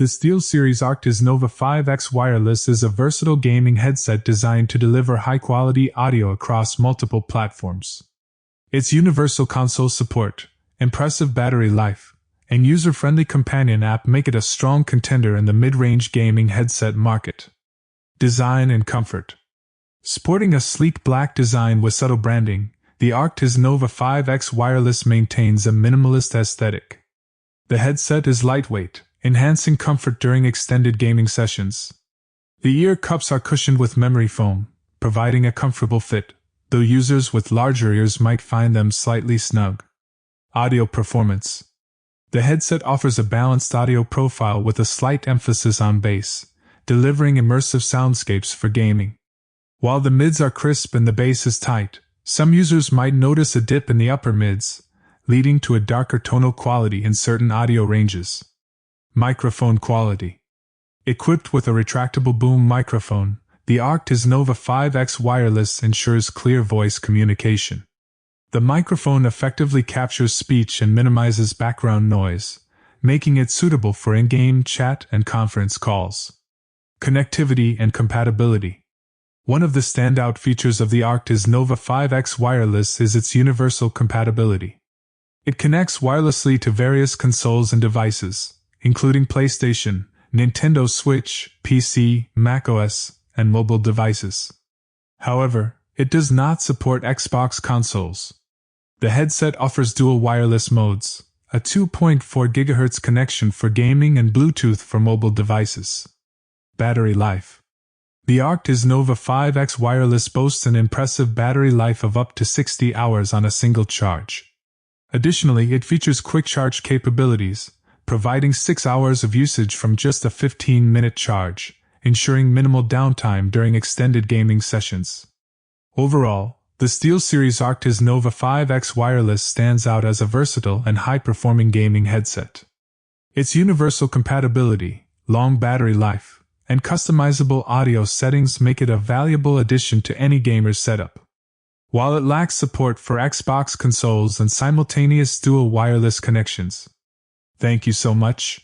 The SteelSeries Arctis Nova 5X Wireless is a versatile gaming headset designed to deliver high-quality audio across multiple platforms. Its universal console support, impressive battery life, and user-friendly companion app make it a strong contender in the mid-range gaming headset market. Design and comfort. Sporting a sleek black design with subtle branding, the Arctis Nova 5X Wireless maintains a minimalist aesthetic. The headset is lightweight, enhancing comfort during extended gaming sessions. The ear cups are cushioned with memory foam, providing a comfortable fit, though users with larger ears might find them slightly snug. Audio performance. The headset offers a balanced audio profile with a slight emphasis on bass, delivering immersive soundscapes for gaming. While the mids are crisp and the bass is tight, some users might notice a dip in the upper mids, leading to a darker tonal quality in certain audio ranges. Microphone quality. Equipped with a retractable boom microphone, the Arctis Nova 5X Wireless ensures clear voice communication. The microphone effectively captures speech and minimizes background noise, making it suitable for in-game chat and conference calls. Connectivity and compatibility. One of the standout features of the Arctis Nova 5X Wireless is its universal compatibility. It connects wirelessly to various consoles and devices, including PlayStation, Nintendo Switch, PC, macOS, and mobile devices. However, it does not support Xbox consoles. The headset offers dual wireless modes, a 2.4 GHz connection for gaming and Bluetooth for mobile devices. Battery life. The Arctis Nova 5X Wireless boasts an impressive battery life of up to 60 hours on a single charge. Additionally, it features quick charge capabilities, providing 6 hours of usage from just a 15-minute charge, ensuring minimal downtime during extended gaming sessions. Overall, the SteelSeries Arctis Nova 5X Wireless stands out as a versatile and high-performing gaming headset. Its universal compatibility, long battery life, and customizable audio settings make it a valuable addition to any gamer's setup. While it lacks support for Xbox consoles and simultaneous dual wireless connections. Thank you so much.